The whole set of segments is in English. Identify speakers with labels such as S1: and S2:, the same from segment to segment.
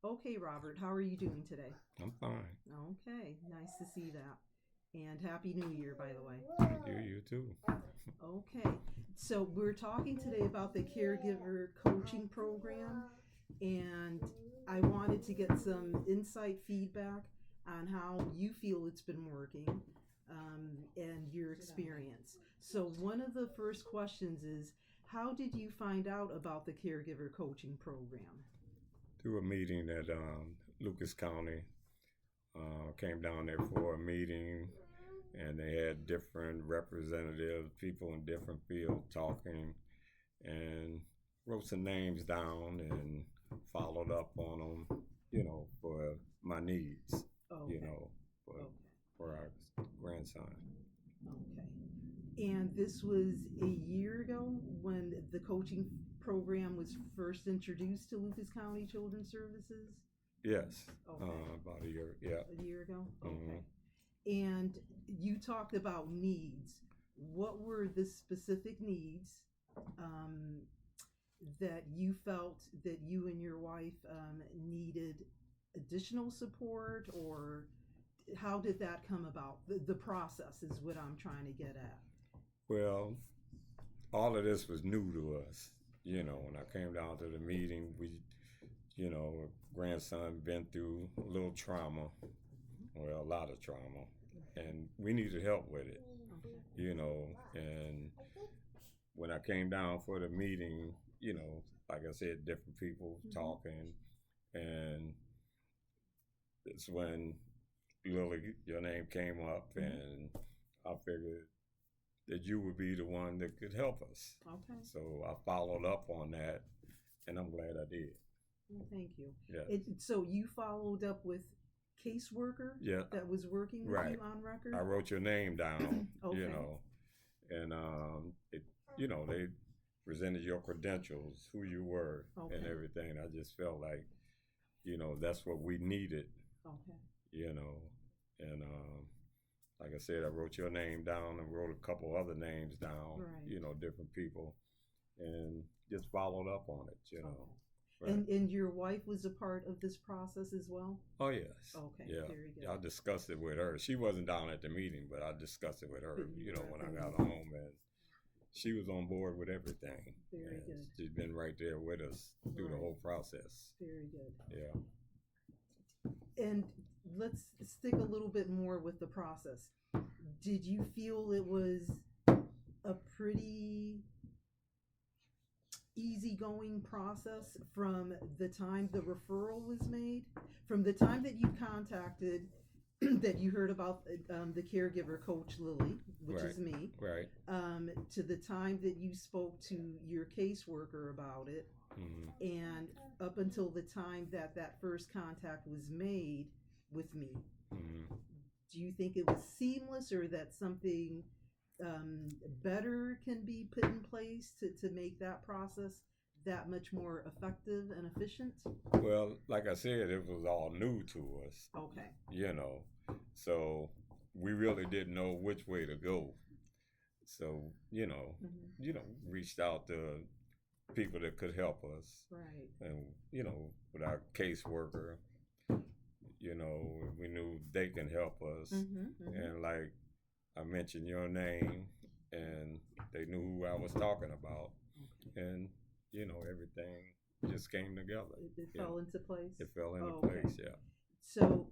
S1: Okay, Robert, how are you doing today?
S2: I'm fine.
S1: Okay, nice to see that. And Happy New Year, by the way.
S2: You too.
S1: Okay, so we're talking today about the caregiver coaching program, and I wanted to get some insight feedback on how you feel it's been working and your experience. So, one of the first questions is, how did you find out about the caregiver coaching program?
S2: Through a meeting at Lucas County. Came down there for a meeting, and they had different representatives, people in different fields talking, and wrote some names down and followed up on them, for my needs,
S1: Okay.
S2: for,
S1: Okay.
S2: for our grandson.
S1: Okay. And this was a year ago when the coaching program was first introduced to Lucas County Children's Services?
S2: Yes,
S1: Okay.
S2: about a year, yeah.
S1: A year ago?
S2: Mm-hmm.
S1: Okay. And you talked about needs. What were the specific needs um, that you felt that you and your wife needed additional support, or how did that come about? The process is what I'm trying to get at.
S2: Well, all of this was new to us. When I came down to the meeting, grandson been through a little trauma, well, a lot of trauma, and we needed help with it, and when I came down for the meeting, like I said, different people talking, and it's when Lily, your name came up, and I figured that you would be the one that could help us.
S1: Okay.
S2: So I followed up on that, and I'm glad I did.
S1: Well, thank you.
S2: Yeah.
S1: So you followed up with caseworker that was working with you on record?
S2: I wrote your name down,
S1: Okay.
S2: and they presented your credentials, who you were,
S1: Okay.
S2: and everything. I just felt like, that's what we needed,
S1: Okay.
S2: and like I said, I wrote your name down and wrote a couple other names down,
S1: Right.
S2: Different people, and just followed up on it,
S1: Okay.
S2: Right.
S1: And your wife was a part of this process as well?
S2: Oh, yes.
S1: Okay,
S2: Yeah.
S1: very good.
S2: I discussed it with her. She wasn't down at the meeting, but I discussed it with her, when I got home, and she was on board with everything.
S1: Very good.
S2: She's been right there with us through the whole process.
S1: Very good.
S2: Yeah.
S1: And let's stick a little bit more with the process. Did you feel it was a pretty easygoing process from the time the referral was made, from the time that you contacted, that you heard about the caregiver coach Lily, which is me,
S2: right,
S1: to the time that you spoke to your caseworker about it, and up until the time that that first contact was made with me? Do you think it was seamless, or that something better can be put in place to make that process that much more effective and efficient?
S2: Well, like I said, it was all new to us.
S1: Okay.
S2: So we really didn't know which way to go. So, reached out to people that could help us.
S1: Right.
S2: And, with our caseworker, we knew they can help us. And like I mentioned your name, and they knew who I was talking about. Okay. And, everything just came together.
S1: It fell into place?
S2: It fell into place, yeah.
S1: So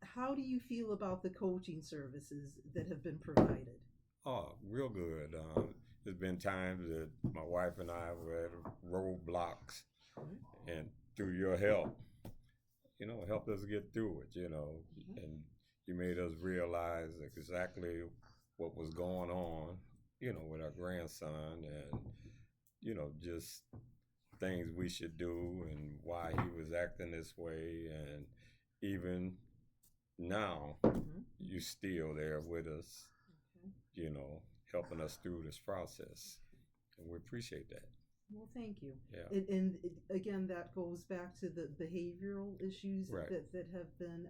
S1: how do you feel about the coaching services that have been provided?
S2: Oh, real good. There's been times that my wife and I were at roadblocks, and through your help, helped us get through it, and you made us realize exactly what was going on, with our grandson, and, just things we should do and why he was acting this way. And even now, you're still there with us, helping us through this process. And we appreciate that.
S1: Well, thank you.
S2: Yeah.
S1: And again, that goes back to the behavioral issues that have been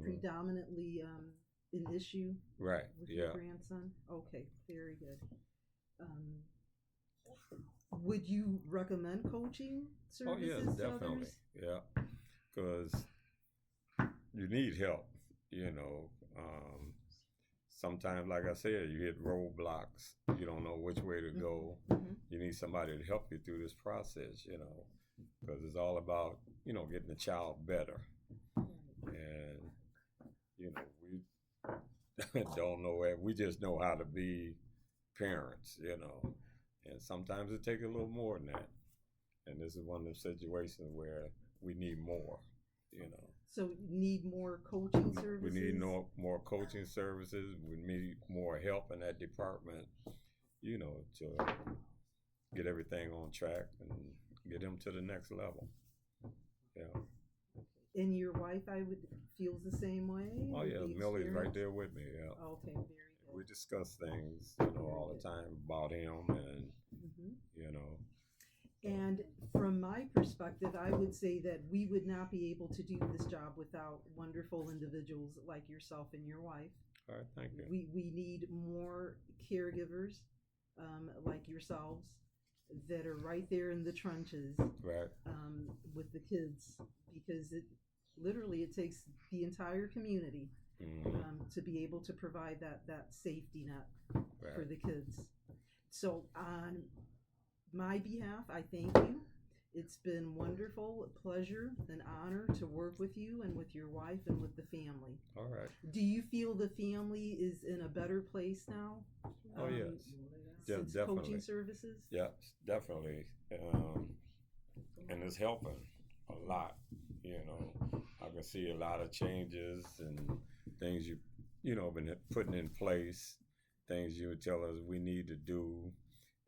S1: predominantly an issue with your grandson. Okay, very good. Would you recommend coaching services?
S2: Oh, yes, definitely.
S1: To others?
S2: Yeah. because you need help, you know. Sometimes, like I said, you hit roadblocks. You don't know which way to go.
S1: Mm-hmm.
S2: You need somebody to help you through this process, you know, because it's all about, you know, getting the child better. And, you know, we don't know it. We just know how to be parents, you know. And sometimes it takes a little more than that. And this is one of the situations where we need more, you know.
S1: So need more coaching services?
S2: We need more coaching services. We need more help in that department, you know, to get everything on track and get them to the next level. Yeah.
S1: And your wife, I would, feels the same way?
S2: Oh, yeah. Millie's right there with me. Yeah.
S1: Okay, very good.
S2: We discuss things, you know, all the time about him and, you know.
S1: And from my perspective, I would say that we would not be able to do this job without wonderful individuals like yourself and your wife.
S2: All right, thank you.
S1: We need more caregivers like yourselves that are right there in the trenches,
S2: right,
S1: with the kids, because it takes the entire community to be able to provide that safety net for the kids. So on my behalf, I thank you. It's been wonderful, a pleasure, an honor to work with you and with your wife and with the family.
S2: All right.
S1: Do you feel the family is in a better place now?
S2: Oh, yes.
S1: Since
S2: definitely.
S1: Coaching services?
S2: Yes, definitely. And it's helping a lot, you know. I can see a lot of changes and things you know, been putting in place, things you would tell us we need to do.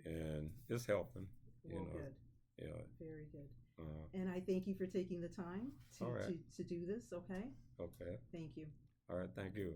S2: And it's helping, you know.
S1: Good.
S2: Yeah.
S1: Very good. And I thank you for taking the time to do this, okay?
S2: Okay.
S1: Thank you.
S2: All right, thank you.